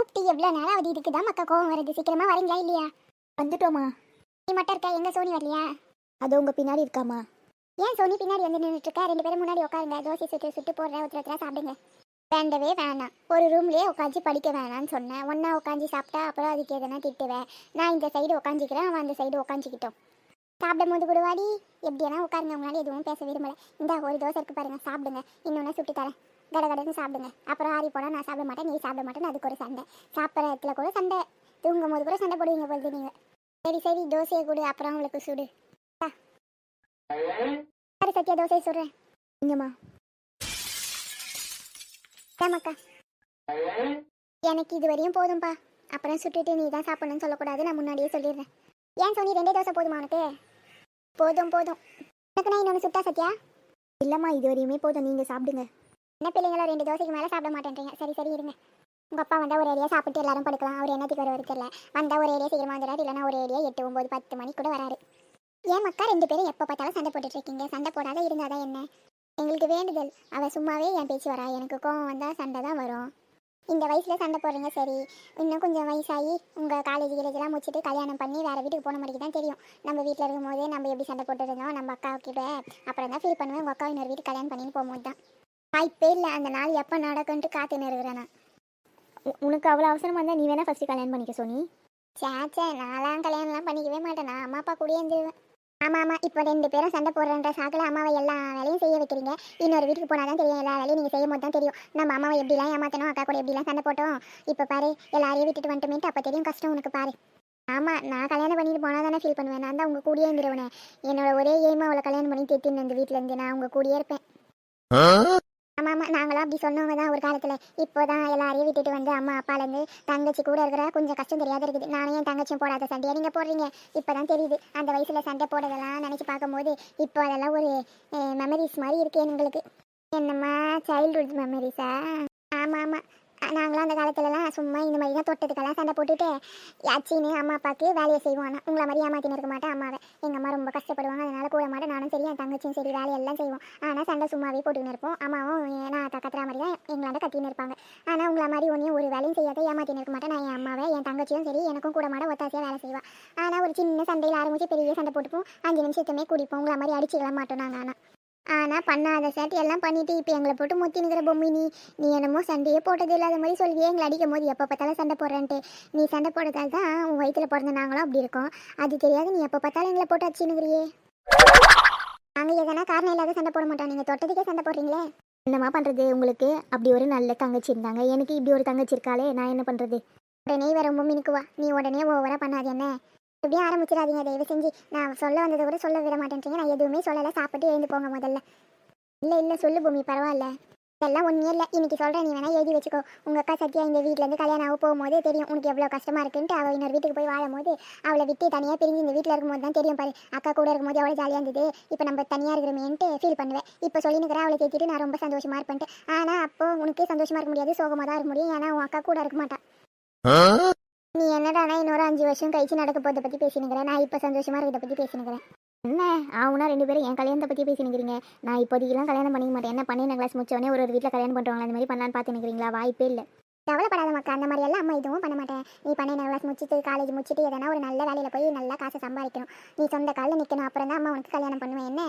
கூப்பிட்டு எவ்வளோ நேரம் ஆகுது, இதுக்கு தான் மக்கா கோவம் வருது. சீக்கிரமா வரீங்களா இல்லையா? வந்துட்டோமா. நீ மட்டும் இருக்க, எங்க சோனி வரலையா? அது உங்க பின்னாடி இருக்காமா. ஏன் சோனி பின்னாடி வந்து நின்றுட்டு இருக்க? ரெண்டு பேரும் முன்னாடி உட்காருங்க. தோசை சுட்டு சுட்டு போடுற ஒருத்தர் சாப்பிடுங்க. வேண்டவே வேணாம். ஒரு ரூம்லயே உட்காந்து படிக்க வேணாம்னு சொன்னேன். ஒன்னா உட்காந்து சாப்பிட்டா அப்புறம் அதுக்கு எதனா திட்டுவேன். நான் இந்த சைடு உட்காந்துக்கிறேன், அவன் அந்த சைடு உட்காந்துக்கிட்டோம். சாப்பிடும் போது கூட வாடி எப்படியானா உட்காருங்க. உங்களால எதுவும் பேச விரும்பல. இந்த ஒரு தோசை இருக்கு பாருங்க, சாப்பிடுங்க. இன்னொன்று சுட்டு தரேன், கடகடன்னு சாப்பிடுங்க. அப்புறம் ஆறி போனால் நான் சாப்பிட மாட்டேன், நீ சாப்பிட மாட்டேன்னு அதுக்கு ஒரு சண்டை. சாப்பிட்ற இடத்துல கூட சண்டை, தூங்கும் போது கூட சண்டை போடுவீங்க பொழுது நீங்கள். சரி சரி, தோசையை கொடு, அப்புறம் உங்களுக்கு சுடு. சரி சத்யா, தோசையை சுடுறேன். இங்கம்மா. ஏமாக்கா, எனக்கு இது வரையும் போதும்பா. அப்புறம் சுட்டுட்டு நீ தான் சாப்பிடணும்னு சொல்லக்கூடாது, நான் முன்னாடியே சொல்லிடுறேன். ஏன் சோனி, ரெண்டே தோசை போதுமா உனக்கு? போதும் போதும். எனக்கு நான் இன்னொன்று சுட்டா சத்யா? இல்லைம்மா, இது வரையுமே போதும், நீங்கள் சாப்பிடுங்க. என்ன பிள்ளைங்களோ, 2 தோசைக்கு மேலே சாப்பிட மாட்டேன்றீங்க. சரி சரி இருங்க. உங்கள் அப்பா வந்தால் ஒரு ஏரியா சாப்பிட்டு எல்லாரும் படுக்கலாம். அவர் என்னத்துக்கு வர தெரியல. வந்தால் ஒரு ஏரியா சீக்கிரமாக வந்துடாது, இல்லைனா ஒரு ஏரியா 8, 9, 10 மணிக்கு கூட வராரு. ஏன் மக்கா 2 பேரும் எப்போ பார்த்தாலும் சண்டை போட்டுட்டு இருக்கீங்க? சண்டை போடாத இருந்தாதான் என்ன? எங்களுக்கு வேண்டுதல். அவள் சும்மாவே என் பேச்சு வரா. எனக்கு கோவம் வந்தால் சண்டை தான் வரும். இந்த வயசில் சண்டை போடுறீங்க சரி. இன்னும் கொஞ்சம் வயசாகி உங்கள் காலேஜ்லாம் முடிச்சுட்டு கல்யாணம் பண்ணி வேறு வீட்டுக்கு போன மாதிரி தான் தெரியும். நம்ம வீட்டில் இருக்கும் போதே நம்ம எப்படி சண்டை போட்டு இருந்தோம் நம்ம அக்கா கிட்ட, அப்புறம் தான் ஃபீல் பண்ணுவேன். உங்கள் அக்கா இன்னொரு வீட்டுக்கு கல்யாணம் பண்ணின்னு போகும்போது தான். வாய்ப்பே இல்லை. அந்த நாள் எப்போ நடக்குன்ட்டு காத்துன்னு இருக்கிறேன் நான். உனக்கு அவ்வளோ அவசரமாக இருந்தால் நீ வேணா ஃபஸ்ட்டு கல்யாணம் பண்ணிக்க சோனி. சேச்சே, நான்லாம் கல்யாணம்லாம் பண்ணிக்கவே மாட்டேன். நான் அம்மா அப்பா கூடயே இருந்துருவேன். ஆமாம் ஆமாம், இப்போ 2 பேரும் சண்டை போடுறன்ற சாக்கில் அம்மாவை எல்லா வேலையும் செய்ய வைக்கிறீங்க. இன்னொரு வீட்டுக்கு போனால் தான் தெரியும். எல்லா வேலையும் நீங்கள் செய்யும் போது தான் தெரியும் நம்ம அம்மாவை எப்படிலாம் ஏமாற்றணும், அக்கா கூட எப்படிலாம் சண்டை போட்டோம். இப்போ பாரு, எல்லாரையும் விட்டுட்டு வந்துட்டுமேட்டு அப்போ தெரியும் கஷ்டம் உனக்கு பாரு. ஆமாம், நான் கல்யாணம் பண்ணிட்டு போனால் தானே ஃபீல் பண்ணுவேன். நான் தான் உங்கள் கூடயே இருந்துருவேன். என்னோட ஒரே எய்மா அவளை கல்யாணம் பண்ணி தேத்தின்னு அந்த வீட்டிலேருந்து நான் உங்கள் கூடயே இருப்பேன். ஆமாம் ஆமாம், நாங்களும் அப்படி சொன்னவங்க தான் ஒரு காலத்தில். இப்போ தான் எல்லாரையும் விட்டுட்டு வந்து அம்மா அப்பாலேருந்து தங்கச்சி கூட இருக்கிற கொஞ்சம் கஷ்டம் தெரியாத இருக்குது. நானும் என் தங்கச்சியும் போடாத சண்டையாக நீங்கள் போடுறீங்க. இப்போ தான் தெரியுது அந்த வயசில் சண்டை போடுறதெல்லாம் நினச்சி பார்க்கும்போது இப்போ அதெல்லாம் ஒரு மெமரிஸ் மாதிரி இருக்குது எங்களுக்கு. என்னம்மா, சைல்ட்ஹுட் மெமரிஸா? ஆமாம் ஆமாம், நாங்களாம் அந்த காலத்துலலாம் சும்மா இந்த மாதிரி தான் தொட்டதுக்கெல்லாம் சண்டை போட்டுட்டு யாச்சின்னு அம்மா அப்பாவுக்கு வேலையை செய்வோம். ஆனால் உங்களை மாதிரி ஏமாத்தின்னு இருக்க மாட்டேன் அம்மாவை. எங்கள் அம்மா ரொம்ப கஷ்டப்படுவாங்க, அதனால் கூட மாட்டேன். நானும் சரி, என் தங்கச்சியும் சரி வேலையெல்லாம் செய்வோம். ஆனால் சண்டை சும்மாவே போட்டுன்னு இருப்போம். அம்மாவும் நான் கத்துற மாதிரி தான் எங்களாண்ட கத்தின்னு இருப்பாங்க. ஆனால் உங்களை மாதிரி ஒன்றையும் ஒரு வேலையும் செய்யாத ஏமாத்தின்னு இருக்க மாட்டேன். நான் என் அம்மாவை, என் தங்கச்சியும் சரி எனக்கும் கூட மாட ஒத்தாசியாக வேலை செய்வாள். ஆனால் ஒரு சின்ன சண்டையில் ஆரம்பித்து பெரிய சண்டை போட்டுப்போம். 5 நிமிஷத்துமே குடிப்போம். உங்களை மாதிரி அடிச்சுக்கலாம் மாட்டோம் நாங்கள். ஆனால் பண்ணாத சேட்டி எல்லாம் பண்ணிட்டு இப்போ எங்களை போட்டு முத்தினுக்கிற பொம்மி. நீ என்னமோ சண்டையே போட்டது இல்லாத மாதிரி சொல்லியே எங்களை அடிக்கும் போது எப்போ பார்த்தாலும் சண்டை போடுறேன்ட்டு. நீ சண்டை போடுறதால தான் உன் வயிற்றுல பிறந்த நாங்களும் அப்படி இருக்கோம். அது தெரியாது, நீ எப்போ பார்த்தாலும் எங்களை போட்டு அடிச்சுனுக்கிறியே. நாங்கள் எதனா காரணம் இல்லாத சண்டை போட மாட்டோம், நீங்கள் தொட்டதுக்கே சண்டை போடுறீங்களே. என்னம்மா பண்ணுறது, உங்களுக்கு அப்படி ஒரு நல்ல தங்கச்சி இருந்தாங்க, எனக்கு இப்படி ஒரு தங்கச்சி இருக்காளே, நான் என்ன பண்ணுறது? உடனே வேற பொம்மினுக்குவா. நீ உடனே ஓவராக பண்ணாது என்ன? எப்படியும் ஆரம்பிச்சிடாதீங்க தயவு செஞ்சு. நான் சொல்ல வந்ததை கூட சொல்ல விட மாட்டேன்றீங்க. நான் எதுவுமே சொல்லலை, சாப்பிட்டு எழுந்து போங்க முதல்ல. இல்லை இல்லை, சொல்லு பூமி, பரவாயில்ல. இதெல்லாம் ஒன்றுமே இல்லை, இன்னைக்கு சொல்கிறேன், நீ வேணால் எழுதி வச்சுக்கோ. உங்கள் அக்கா சத்யா இந்த வீட்டிலேருந்து கல்யாணம் ஆக போகும்போது தெரியும் உனக்கு எவ்வளோ கஷ்டமாக இருக்குன்ட்டு. அவள் இன்னொரு வீட்டுக்கு போய் வாழும் போது அவளை விட்டு தனியாக பிரிஞ்சு இந்த வீட்டில் இருக்கும்போது தான் தெரியும் பாரு, அக்கா கூட இருக்கும்போது எவ்வளோ ஜாலியாக இருந்தது. இப்போ நம்ம தனியாக இருக்கிறோமேன்ட்டு ஃபீல் பண்ணுவேன். இப்போ சொல்லினுக்கிறேன் அவளை தேத்திட்டு நான் ரொம்ப சந்தோஷமாக இருப்பேன்ட்டு. ஆனால் அப்போ உனக்கு சந்தோஷமாக இருக்க முடியாது, சோகமாக தான் இருக்க முடியும். ஏன்னா உன் அக்கா கூட இருக்க மாட்டான். நீ என்னடானா இன்னொரு 5 வருஷம் கழிச்சு நடக்க போகிறத பற்றி பேசினுக்கிறேன். நான் இப்போ சந்தோஷமாக இருக்கிறத பற்றி பேசினுக்கிறேன். என்ன ஆகுனா 2 பேரும் என் கல்யாணத்தை பற்றி பேசினுக்கிறீங்க. நான் இப்போதைக்கெல்லாம் கல்யாணம் பண்ணிக்க மாட்டேன். என்ன 12 கிளாஸ் முடிச்சோடனே ஒரு வீட்டில் கல்யாணம் பண்ணுவாங்களா, அந்த மாதிரி பண்ணலான்னு பார்த்துனுக்கிறீங்களா? வாய்ப்பே இல்லை. கவலைப்படாத மக்கா, அந்த மாதிரி எல்லாம் அம்மா இதுவும் பண்ண மாட்டேன். நீ 12 கிளாஸ் முடிச்சுட்டு காலேஜ் முடிச்சுட்டு எதனா ஒரு நல்ல வேலையில் போய் நல்லா காசை சம்பாதிக்கணும். நீ சொந்த காலில் நிற்கணும். அப்புறம் தான் அம்மா உனக்கு கல்யாணம் பண்ணுவேன். என்ன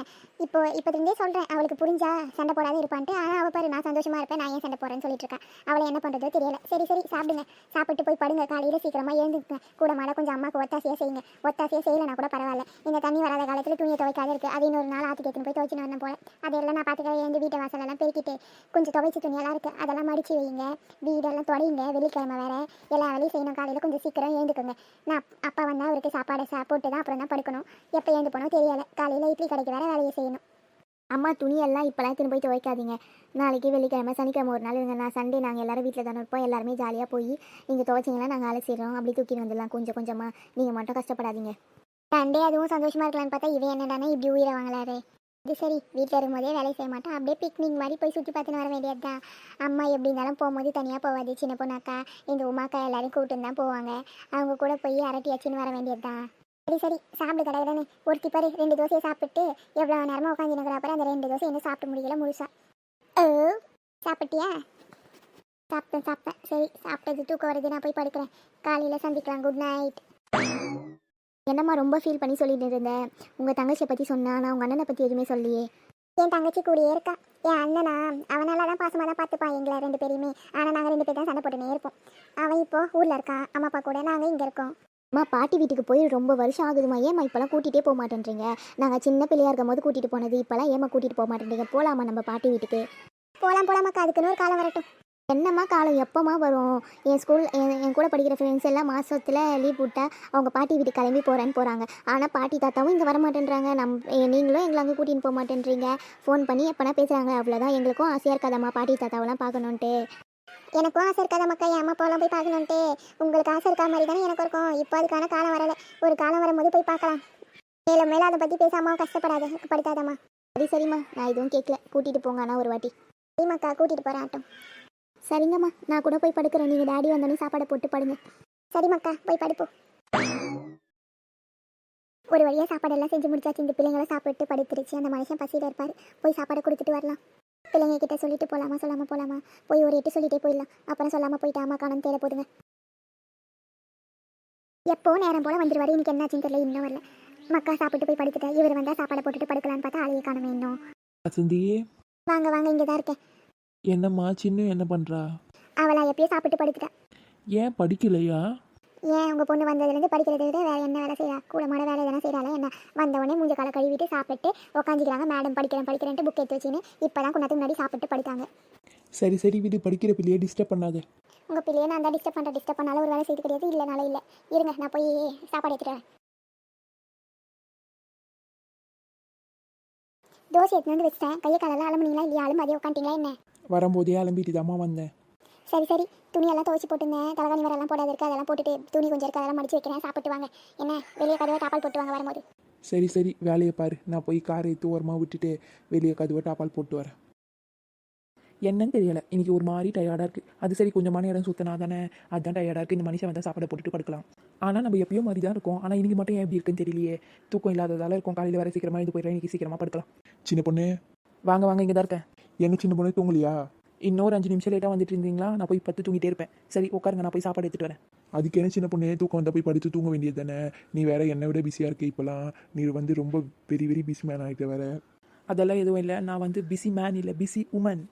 இப்போதுலேருந்தே சொல்கிறேன், அவளுக்கு புரிஞ்சா சண்டை போடாத இருப்பான்ட்டு. ஆனால் அவள் பாரு, நான் சந்தோஷமாக இருப்பேன், நான் ஏன் சண்டை போடுறேன்னு சொல்லிட்டு இருக்கேன். அவளை என்ன பண்ணுறதோ தெரியல. சரி சரி, சாப்பிடுங்க. சாப்பிட்டு போய் படுங்க. காலையில் சீக்கிரமாக எழுந்துக்குங்க. கூட மாட கொஞ்சம் அம்மாவுக்கு ஒத்தாசையாக செய்யுங்க. ஒத்தாசையாக செய்யலைனா கூட பரவாயில்ல. இந்த தண்ணி வராத காலத்தில் துணியை துவைக்காத இருக்குது. அது இன்னொரு நாள் ஆற்றுக்கு எடுத்துன்னு போய் துவைச்சின்னு வரணும் போல. அதெல்லாம் நான் பார்த்துக்கிறேன். எழுந்து வீட்டை வாசலெல்லாம் பெருக்கிட்டு கொஞ்சம் துவைச்சி துணியெல்லாம் இருக்குது, அதெல்லாம் மடித்து வைங்க. வீடெல்லாம் தொடையுங்க. வெள்ளிக்கிழமை வேறு எல்லா வேலையும் செய்யணும். காலையில் கொஞ்சம் சீக்கிரம் எழுந்துக்குங்க. நான் அப்பா வந்தால் அவருக்கு சாப்பாடு போட்டு தான் அப்புறம் தான் படுக்கணும். எப்போ எழுந்து போனோம் தெரியலை. காலையில் இட்லி கடைக்கு வேறு வேலையை செய்யணும். அம்மா துணியெல்லாம் இப்போலாம் திரும்ப போய் துவைக்காதீங்க. நாளைக்கு வெள்ளிக்கிழமை சனிக்கிழமை ஒரு நாள் இருங்க. நான் சண்டே நாங்கள் எல்லோரும் வீட்டில் தானே இருப்போம். எல்லாருமே ஜாலியாக போய் நீங்கள் துவைச்சிங்கன்னா நாங்கள் வேலை செய்கிறோம். அப்படி தூக்கிட்டு வந்துடலாம் கொஞ்சம் கொஞ்சமாக. நீங்கள் மட்டும் கஷ்டப்படாதீங்க. சண்டே அதுவும் சந்தோஷமாக இருக்கலான்னு பார்த்தா இவன் என்னடானே இப்படி உயிரை வாங்கலாரு. இது சரி, வீட்டில் இருக்கும்போதே வேலை செய்ய மாட்டோம். அப்படியே பிக்னிக் மாதிரி போய் சுற்றி பார்த்துன்னு வர வேண்டியது தான். அம்மா எப்படி இருந்தாலும் போகும்போது தனியாக போகாது. சின்ன பொண்ணாக்கா இந்த உமாக்கா எல்லாரையும் கூப்பிட்டு தான் போவாங்க. அவங்க கூட போய் அரட்டி அச்சின்னு வர வேண்டியது தான். சரி சரி, சாப்பிடு கடையிலன்னு. ஒருத்தி பாரு 2 தோசையை சாப்பிட்டு எவ்வளோ நேரமாக உட்காந்துனுக்குற. அப்புறம் அந்த 2 தோசை என்ன சாப்பிட்டு முடியல முழுசா. சாப்பிட்டியா? சாப்பிட்டேன். சரி, சாப்பிட்டது தூக்கம் வருது, நான் போய் படுக்கிறேன். காலையில் சந்திக்கலாம். Good night. என்னம்மா ரொம்ப ஃபீல் பண்ணி சொல்லிட்டு இருந்தேன். உங்கள் தங்கச்சியை பற்றி சொன்னா, நான் உங்கள் அண்ணனை பற்றி எதுவுமே சொல்லியே. என் தங்கச்சி கூடயே இருக்கா. என் அண்ணனா அவனால தான் பாசமாக தான் பார்த்துப்பான் எங்களை 2 பேரையுமே. ஆனால் நாங்கள் 2 பேர் தான் சண்டை போட்டுனே இருப்போம். அவன் இப்போ ஊரில் இருக்கான் அம்மா அப்பா கூட, நாங்கள் இங்கே இருக்கோம். அம்மா பாட்டி வீட்டுக்கு போய் ரொம்ப வருஷம் ஆகுதுமா, ஏம்மா இப்போலாம் கூட்டிகிட்டே போக மாட்டேன்றீங்க? நாங்கள் சின்ன பிள்ளையா இருக்கும் போது கூட்டிகிட்டு போனது, இப்போலாம் ஏம்மா கூட்டிகிட்டு போக மாட்டேன்றீங்க? போகலாமா நம்ம பாட்டி வீட்டுக்கு? போகலாமாக்கா, அதுக்குன்னு ஒரு காலம் வரட்டும். என்னம்மா காலம் எப்போம்மா வரும்? என் கூட படிக்கிற ஃப்ரெண்ட்ஸ் எல்லாம் மாதத்தில் லீவ் விட்டா அவங்க பாட்டி வீட்டுக்கு கிளம்பி போகிறாங்க. ஆனால் பாட்டி தாத்தாவும் இங்கே வர மாட்டேன்றாங்க. நீங்களும் எங்களை அங்கே கூட்டின்னு போக மாட்டேன்றீங்க. ஃபோன் பண்ணி எப்போனா பேசுகிறாங்க, அவ்வளோதான். எங்களுக்கும் ஆசையாக இருக்காதம்மா பாட்டி தாத்தாவெல்லாம் பார்க்கணுன்ட்டு. எனக்கும் ஆசை இருக்காதம்மாக்கா, என் அம்மா அப்பாவெல்லாம் போய் பார்க்கணுன்ட்டு. உங்களுக்கு ஆசை இருக்கா மாதிரி தானே எனக்கு இருக்கும். இப்போ அதுக்கான காலம் வரலை. ஒரு காலம் வரும்போது போய் பார்க்கலாம். மேலும் மேலும் அதை பற்றி பேச அம்மாவும் கஷ்டப்படாதம்மா. சரிம்மா, நான் எதுவும் கேட்கல, கூட்டிகிட்டு போங்க. ஆனால் ஒரு வாட்டி சரிம்மாக்கா, கூட்டிகிட்டு போகிறேன் ஆட்டம். சரிங்கம்மா, நான் கூட போய் படுக்கிறேன். நீங்கள் டாடி வந்தோடனே சாப்பாடை போட்டு படுங்க. சரிம்மாக்கா, போய் படுப்போம். ஒரு வழியாக சாப்பாடெல்லாம் செஞ்சு முடிச்சாச்சு. இந்த பிள்ளைங்களாம் சாப்பிட்டு படுத்துருச்சு. அந்த மனுஷன் பசியில் இருப்பார். போய் சாப்பாடை கொடுத்துட்டு வரலாம். பிள்ளைங்க கிட்ட சொல்லிட்டு சொல்லாமல் போகலாமா? போய் ஒரு 8 சொல்லிட்டே போயிடலாம். அப்புறம் சொல்லாமல் போயிட்டு அம்மா காணும் தேட போதுங்க. எப்போ நேரம் போல் வந்துடுவார். இன்னைக்கு என்னாச்சுன்னு தெரியல, இன்னும் வரல. மக்கா சாப்பிட்டு போய் படுத்துட்டேன். இவர் வந்தால் சாப்பாடை போட்டுட்டு படுக்கலான்னு பார்த்தா ஆளையே காணுமே இன்னும். வசந்தி, வாங்க இங்கே தான் இருக்கேன். என்னம்மா சின்ன என்ன பண்ணுறா? அவளா எப்பயும் சாப்பிட்டு படுத்துட்டேன். ஏன் படிக்கலையா? ஏன் உங்கள் பொண்ணு வந்ததுலேருந்து படிக்கிறத விட வேறு என்ன வேலை செய்கிறா? கூடமான வேலை தானே செய்கிறாள். என்ன வந்தவொடனே மூஞ்ச காலை கழுவிட்டு சாப்பிட்டு உட்காந்துக்கிறாங்க. மேடம் படிக்கிறேன்ட்டு புக் எடுத்து வச்சுன்னு இப்போ தான் கொண்டாந்து முன்னாடி சாப்பிட்டு படித்தாங்க. சரி வீடு, படிக்கிற பிள்ளையை டிஸ்டர்ப் பண்ணாத. உங்கள் பிள்ளையை நான் தான் டிஸ்டர்ப் பண்ணாலும் ஒரு வேலை செய்து கிடையாது. இல்லைனாலும் இல்லை. இருங்க, நான் போய் சாப்பாடு எடுத்துட்டு வரேன். தோசை எடுத்துன்னு வந்து வச்சிட்டேன். கையை காலெல்லாம் அலம்புனீங்களா இல்லையா? அதே உட்காந்துட்டீங்களா என்ன? வரும்போதே அலம்பிட்டு தாம்மா வந்தேன். சரி, துணியெல்லாம் துவைச்சி போட்டுருந்தேன். தலைகாணி வரலாம் போடாது இருக்குது, அதெல்லாம் போட்டுட்டு துணி கொஞ்சம் இருக்குது, அதெல்லாம் மடிச்சு வைக்கிறேன். சாப்பிட்டு வாங்க. என்ன வெளியே கதவை டாப்பால் போட்டு வாங்க வரும்போது. சரி வேலையை பாரு. நான் போய் காரை தூரமாக விட்டுட்டு வெளியே கதுவை டாப்பால் போட்டு வரேன். என்னன்னு தெரியலை, இன்னைக்கு ஒரு மாதிரி டயர்டாக இருக்குது. அது சரி, கொஞ்சமான இடம் சுற்றினா தானே, அதுதான் டயர்டாக இருக்குது. இந்த மனுஷன் வந்தால் சாப்பாடை போட்டுட்டு படுக்கலாம். ஆனால் நம்ம எப்பயும் மாதிரி தான் இருக்கும். ஆனால் இன்றைக்கி மட்டும் ஏன் எப்படி இருக்குன்னு தெரியலையே. தூக்கம் இல்லாததால் இருக்கும். காலையில் வர சீக்கிரமாக இது போயிடலாம். இன்றைக்கி சீக்கிரமாக படுக்கலாம். சின்ன பொண்ணு, வாங்க இங்கே தான் இருக்கேன். என்ன சின்ன பொண்ணு தூங்கலையா? இன்னொரு 5 நிமிஷம் லேட்டாக வந்துட்டு இருந்தீங்களா? நான் போய் 10 தூங்கிட்டே இருப்பேன். சரி உட்காருங்க, நான் போய் சாப்பாடு எடுத்துகிட்டு வரேன். அதுக்கு என்ன சின்ன பொண்ணு, தூக்கம் வந்தால் போய் படுத்து தூங்க வேண்டியது தானே? நீ வேற என்னை விட பிஸியாக இருக்க இப்போலாம். நீ ரொம்ப வெரி பிஸி மேன் ஆகிட்ட வேற. அதெல்லாம் எதுவும் இல்லை. நான் பிஸி மேன் இல்லை, பிஸி உமன்.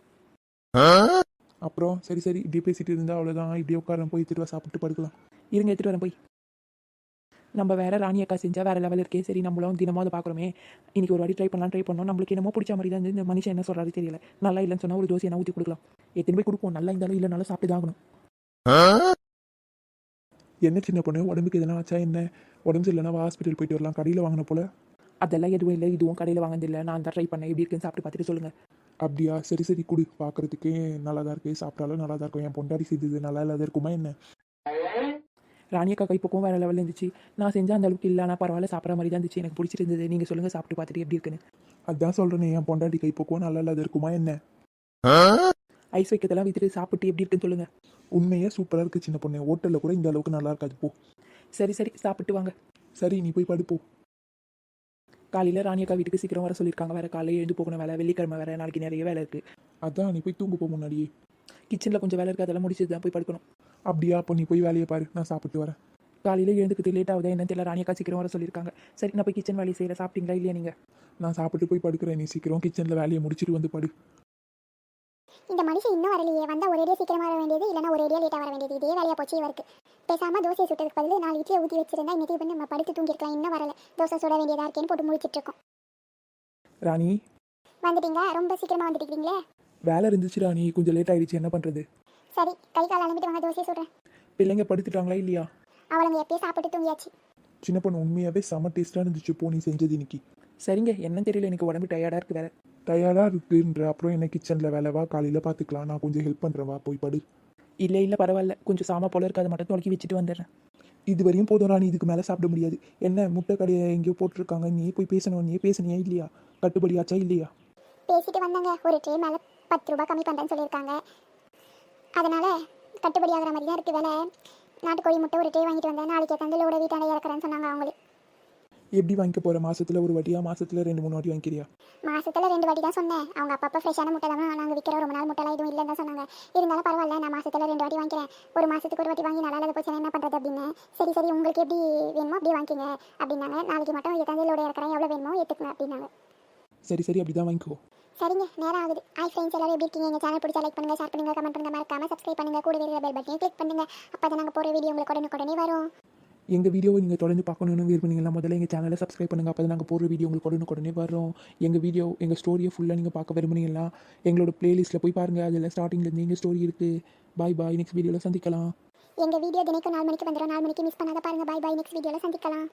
அப்புறம் சரி இப்படியே பேசிட்டு இருந்தால் அவ்வளோதான். இப்படியே உட்கார போய் திருவா சாப்பிட்டு படுக்கலாம். இருங்க, எடுத்துகிட்டு வரேன். போய் நம்ம வேறு ராணி அக்கா செஞ்சால் வேறு லெவல் இருக்கே. சரி, நம்மளும் தினமும் அதை பார்க்குறோமே. இன்றைக்கி ஒரு வாட்டி ட்ரை பண்ணோம். நம்மளுக்கு என்னமோ பிடிச்ச மாதிரி தான் இந்த மனுஷன் என்ன சொல்கிறாரு தெரியல. நல்லா இல்லைன்னு சொன்னால் ஒரு தோசை என்ன ஊற்றி கொடுக்கலாம். எத்தனை போய் கொடுப்போம். நல்லா இருந்தாலும் இல்லைனாலும் சாப்பிட்டு தான் ஆகணும். என்ன சின்ன பொண்ணு, உடம்புக்கு எதனா ஆச்சா என்ன? உடம்பு இல்லைனா ஹாஸ்பிட்டல் போயிட்டு வரலாம். கடையில் வாங்கின போல. அதெல்லாம் எதுவும் இல்லை. இதுவும் கடையில் வாங்கினதில்லை. நான் தான் ட்ரை பண்ணேன். எப்படி இருக்குன்னு சாப்பிட்டு பார்த்துட்டு சொல்லுங்கள். அப்படியா? சரி கொடு. பார்க்குறதுக்கே நல்லா தான் இருக்குது. சாப்பிட்டாலும் நல்லா தான் இருக்கும். என் பொண்டாடி செய்தது நல்லா இல்லாத இருக்குமா என்ன? ராணி அக்கா கைப்பக்கம் வேறு லெவலில் இருந்துச்சு. நான் செஞ்சால் அந்த அளவுக்கு இல்லை. ஆனால் பரவாயில்ல, சாப்பிட்ற மாதிரி தான் இருந்துச்சு. எனக்கு பிடிச்சிருந்தது. நீங்கள் சொல்லுங்கள், சாப்பிட்டு பார்த்துட்டு எப்படி இருக்குன்னு. அதான் சொல்கிறேனே, என் பொண்டாடி கைப்பக்குவம் நல்லா இல்லாத இருக்குமா என்ன? ஐஸ் வைக்கிறதெல்லாம் வித்துட்டு சாப்பிட்டு எப்படி இருக்குன்னு சொல்லுங்கள். உண்மையாக சூப்பராக இருக்குது சின்ன பொண்ணு. ஹோட்டலில் கூட இந்த அளவுக்கு நல்லா இருக்காது. போ. சரி சாப்பிட்டு வாங்க. சரி, நீ போய் படுப்போ. காலையில் ராணி அக்கா வீட்டுக்கு சீக்கிரம் வர சொல்லியிருக்காங்க. வேறு காலையில் எழுந்து போகணும். வேலை வெள்ளிக்கிழமை வேறு, நாளைக்கு நிறைய வேலை இருக்குது. அதான் நீ போய் தூங்க போ முன்னாடியே. கிச்சனில் கொஞ்சம் வேலை இருக்குது, அதெல்லாம் முடிச்சுட்டு தான் போய் படுக்கணும். அப்படியா? அப்போ நீ போய் வேலையை பாரு, நான் சாப்பிட்டு வரேன். காலையில் எழுந்துக்கிட்டு லேட் ஆகுதா என்னன்னு தெரியல. ராணி அக்கா சீக்கிரம் வர சொல்லியிருக்காங்க. சரி, நான் போய் கிச்சன் வேலையை செய்கிறேன். சாப்பிட்டீங்களா இல்லையா நீங்கள்? நான் சாப்பிட்டு போய் படுக்கிறேன். நீ சீக்கிரம் கிச்சனில் வேலையை முடிச்சுட்டு வந்து படு. இந்த மனுஷன் இன்னும் வரலையே. வந்தால் ஒரேடியா சீக்கிரமாக வர வேண்டியது, இல்லைனா ஒரேடியா லேட்டாக வர வேண்டியது. இதே வேலையாக போச்சு இவருக்கு. பேசாமல் தோசை சுட்டதுக்கு பதில் 4 இட்லியை ஊற்றி வச்சிருந்தா இன்னைக்கு வந்து நம்ம படுத்து தூங்கிருக்கலாம். இன்னும் வரல. தோசை சுட வேண்டியதாக இருக்கேன்னு போட்டு முடிச்சிட்டு இருக்கோம். ராணி, வந்துட்டீங்க? ரொம்ப சீக்கிரமாக வந்துட்டீங்களே. வேலை இருந்துச்சு ராணி, கொஞ்சம் லேட் ஆயிடுச்சு. என்ன பண்ணுறது? சரி, கை கால் அலம்பிட்டு வாங்க, தோசையை சுடுறேன். பிள்ளைங்க படுத்துட்டாங்களா இல்லையா? அவளுங்க எப்பயே சாப்பிட்டு தூங்கியாச்சு. சின்ன பொண்ணு, உண்மையாகவே செம டேஸ்ட்டாக இருந்துச்சு. போ, நீ செஞ்சது இன்னைக்கு. சரிங்க, என்னன்னு தெரியல. எனக்கு உடம்பு டயர்டாக இருக்குது. வேறு டயர்டாக இருக்குன்ற அப்புறம் என்ன கிச்சனில் வேலைவா? காலையில் பார்த்துக்கலாம். நான் கொஞ்சம் ஹெல்ப் பண்ணுறேன். வா, போய் படு. இல்லை பரவாயில்ல. கொஞ்சம் சாமா போல இருக்குது. அதை மட்டும் தொலைக்கி வச்சுட்டு வந்துடுறேன். இது வரையும் போதும் ராணி, இதுக்கு மேலே சாப்பிட முடியாது. என்ன முட்டை கடையை எங்கேயோ போட்டிருக்காங்க. நீ போய் பேசணும். நீ பேசுனியா இல்லையா? கட்டுப்படியாச்சா இல்லையா? பேசிட்டு வந்தாங்க. ஒரு ட்ரே மேலே 10 ரூபாய் கம்மி பண்ணுறேன்னு சொல்லியிருக்காங்க. அதனால் கட்டுப்படி ஆகிற மாதிரி தான் இருக்குது வேலை. நாட்டுக்கோழி முட்டை ஒரு ட்ரே வாங்கிட்டு வந்தேன். நாளைக்கு தந்தலோட வீட்டாண்ட இறக்குறேன்னு சொன்னாங்க அவங்களே. எப்படி வாங்கிக்க போகிற மாதத்தில் ஒரு வாட்டியா மாதத்தில் 2-3 வாட்டி வாங்கிக்கிறியா? மாசத்துல 2 வாட்டி தான் சொன்னேன். அவங்க அப்பப்போ ஃப்ரெஷ்ஷான முட்டை தான் நாங்கள் விற்கிறோம், ரொம்ப நாள் முட்டைலாம் எதுவும் இல்லைன்னு தான் சொன்னாங்க. இருந்தாலும் பரவாயில்ல, நான் மாசத்துல 2 வாட்டி வாங்கிக்கிறேன். ஒரு மாசத்துக்கு ஒரு வாட்டி வாங்கி நல்லா இல்லாத போச்சுன்னா என்ன பண்ணுறது அப்படின்னு. சரி சரி, உங்களுக்கு எப்படி வேணுமோ அப்படியே வாங்கிக்கோங்க அப்படின்னாங்க. நாளைக்கு மட்டும் எத்தாந்தலோட இருக்கிறேன், எவ்வளோ வேணுமோ ஏற்றுக்குங்க அப்படின்னாங்க. சரி சரி, அப்படி தான் வாங்கிக்கோ. சரிங்க, நேரம் ஆகுது. ஹாய் ஃப்ரெண்ட்ஸ், எல்லாரும் எப்படி இருக்கீங்க? எங்கள் சேனல் பிடிச்சா லைக் பண்ணுங்கள், ஷேர் பண்ணுங்கள், கமெண்ட் பண்ணுங்கள், மறக்காம சப்ஸ்கிரைப் பண்ணுங்கள், கூட இருக்கிற பெல் பட்டனையும் கிளிக் பண்ணுங்கள். அப்போ தான் நாங்கள் போகிற வீடியோ உங்களுக்கு உடனே வரும். எங்கள் வீடியோவை நீங்கள் தொடர்ந்து பார்க்கணுன்னு விரும்புனீங்கன்னா முதல்ல எங்கள் சேனலை சப்ஸ்கிரைப் பண்ணுங்கள். அப்போ தான் நாங்கள் போடுற வீடியோ உங்களுக்கு உடனே வரும். எங்கள் ஸ்டோரியை ஃபுல்லாக நீங்கள் பார்க்க விரும்புனீங்கன்னா எங்களோட பிளேலிஸ்ட்டில் போய் பாருங்கள். அதில் ஸ்டார்டிங்லேருந்து எங்கள் ஸ்டோரி இருக்குது. பாய் பாய், நெக்ஸ்ட் வீடியோவில் சந்திக்கலாம். எங்கள் வீடியோ தினைக்கும் 4 மணிக்கு வந்துடும். 4 மணிக்கு மிஸ் பண்ணாத பாருங்கள். பாய் பாய், நெக்ஸ்ட் வீடியோவில் சந்திக்கலாம்.